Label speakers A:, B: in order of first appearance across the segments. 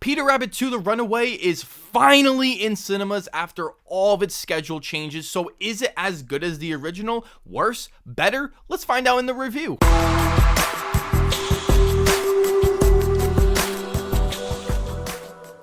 A: Peter Rabbit 2 The Runaway is finally in cinemas after all of its schedule changes, so is it as good as the original? Worse? Better? Let's find out in the review.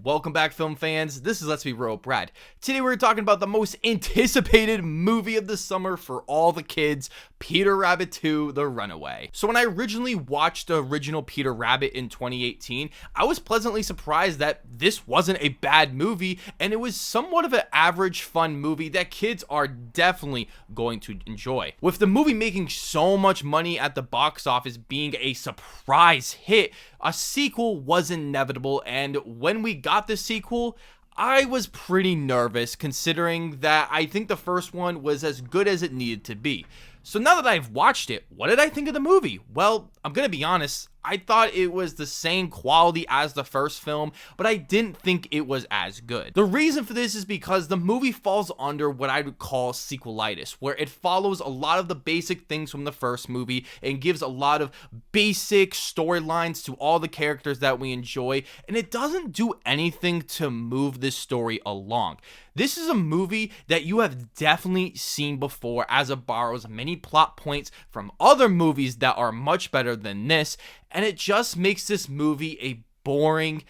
A: Welcome back, film fans. This is Let's Be Real Brad. Today we're talking about the most anticipated movie of the summer for all the kids, Peter Rabbit 2 The Runaway. So when I originally watched the original Peter Rabbit in 2018, I was pleasantly surprised that this wasn't a bad movie, and it was somewhat of an average fun movie that kids are definitely going to enjoy. With the movie making so much money at the box office being a surprise hit, a sequel was inevitable, and when we got the sequel, I was pretty nervous considering that I think the first one was as good as it needed to be. So now that I've watched it, what did I think of the movie? Well, I'm gonna be honest, I thought it was the same quality as the first film, but I didn't think it was as good. The reason for this is because the movie falls under what I would call sequelitis, where it follows a lot of the basic things from the first movie and gives a lot of basic storylines to all the characters that we enjoy, and it doesn't do anything to move this story along. This is a movie that you have definitely seen before, as it borrows many plot points from other movies that are much better than this, and it just makes this movie a boring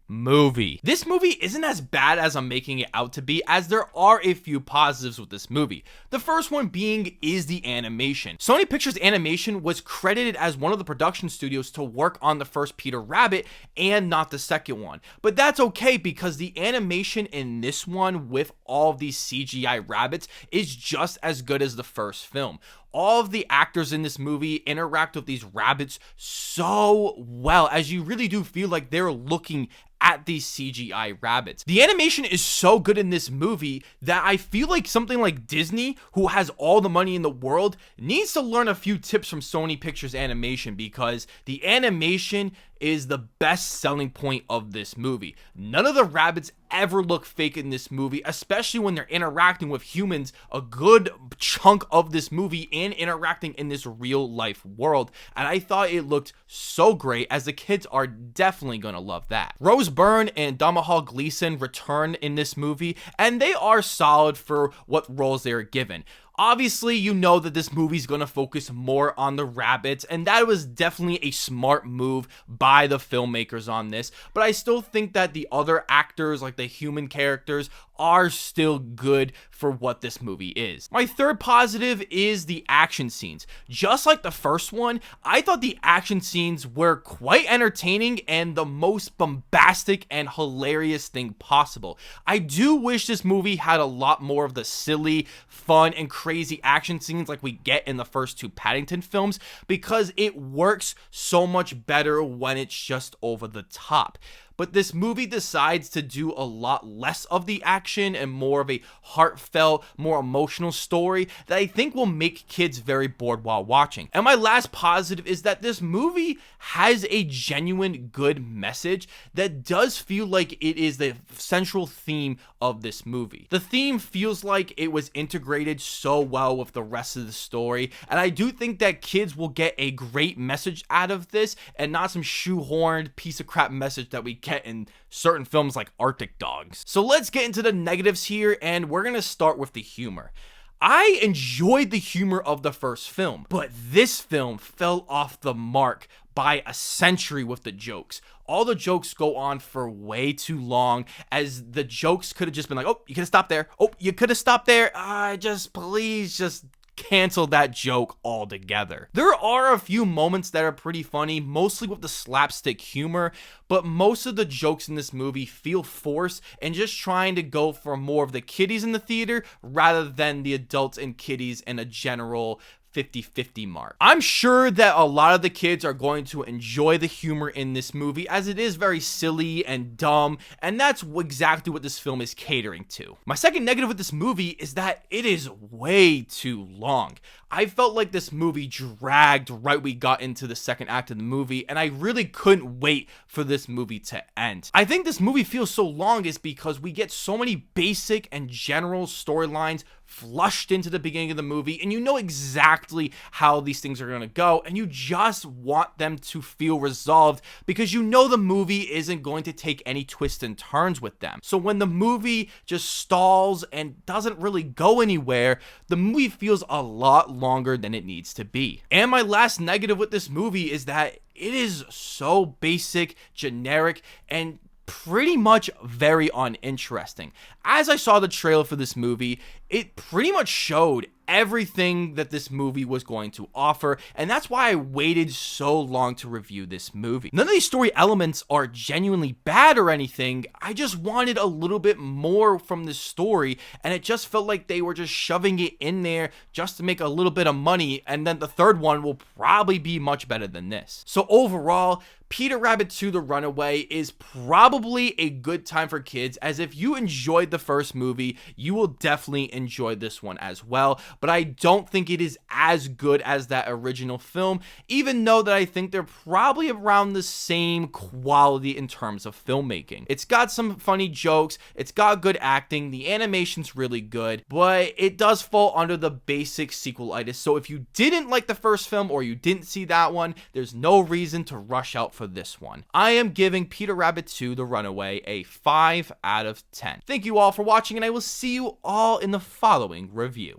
A: movie. This movie isn't as bad as I'm making it out to be, as there are a few positives with this movie. The first one being is the animation. Sony Pictures Animation was credited as one of the production studios to work on the first Peter Rabbit and not the second one. But that's okay because the animation in this one with all of these CGI rabbits is just as good as the first film. All of the actors in this movie interact with these rabbits so well, as you really do feel like they're looking at these CGI rabbits. The animation is so good in this movie that I feel like something like Disney, who has all the money in the world, needs to learn a few tips from Sony Pictures Animation, because the animation is the best selling point of this movie. None of the rabbits ever look fake in this movie, especially when they're interacting with humans a good chunk of this movie and interacting in this real life world. And I thought it looked so great, as the kids are definitely gonna love that. Rose Byrne and Domhnall Gleeson return in this movie, and they are solid for what roles they are given. Obviously, you know that this movie's gonna focus more on the rabbits, and that was definitely a smart move by the filmmakers on this, but I still think that the other actors, like the human characters, are still good for what this movie is. My third positive is the action scenes. Just like the first one, I thought the action scenes were quite entertaining and the most bombastic and hilarious thing possible. I do wish this movie had a lot more of the silly, fun, and crazy action scenes like we get in the first two Paddington films, because it works so much better when it's just over the top. But this movie decides to do a lot less of the action and more of a heartfelt, more emotional story that I think will make kids very bored while watching. And my last positive is that this movie has a genuine good message that does feel like it is the central theme of this movie. The theme feels like it was integrated so well with the rest of the story, and I do think that kids will get a great message out of this and not some shoehorned piece of crap message that we get in certain films like Arctic Dogs. So let's get into the negatives here, and we're gonna start with the humor. I enjoyed the humor of the first film, but this film fell off the mark by a century with the jokes. All the jokes go on for way too long, as the jokes could have just been like, oh, you could have stopped there. Oh, you could have stopped there. Please just cancel that joke altogether. There are a few moments that are pretty funny, mostly with the slapstick humor, but most of the jokes in this movie feel forced and just trying to go for more of the kiddies in the theater rather than the adults and kiddies in a general 50-50 mark. I'm sure that a lot of the kids are going to enjoy the humor in this movie, as it is very silly and dumb, and that's exactly what this film is catering to. My second negative with this movie is that it is way too long. I felt like this movie dragged right when we got into the second act of the movie, and I really couldn't wait for this movie to end. I think this movie feels so long is because we get so many basic and general storylines flushed into the beginning of the movie, and you know exactly how these things are going to go, and you just want them to feel resolved because you know the movie isn't going to take any twists and turns with them. So when the movie just stalls and doesn't really go anywhere, the movie feels a lot longer than it needs to be. And my last negative with this movie is that it is so basic, generic, and pretty much very uninteresting. As I saw the trailer for this movie, it pretty much showed everything that this movie was going to offer, and that's why I waited so long to review this movie. None of these story elements are genuinely bad or anything. I just wanted a little bit more from this story, and it just felt like they were just shoving it in there just to make a little bit of money, and then the third one will probably be much better than this. So overall, Peter Rabbit 2: The Runaway is probably a good time for kids, as if you enjoyed the first movie, you will definitely enjoy this one as well. But I don't think it is as good as that original film, even though that I think they're probably around the same quality in terms of filmmaking. It's got some funny jokes, it's got good acting, the animation's really good, but it does fall under the basic sequelitis. So if you didn't like the first film or you didn't see that one, there's no reason to rush out for this one. I am giving Peter Rabbit 2: The Runaway a 5 out of 10. Thank you all for watching, and I will see you all in the following review.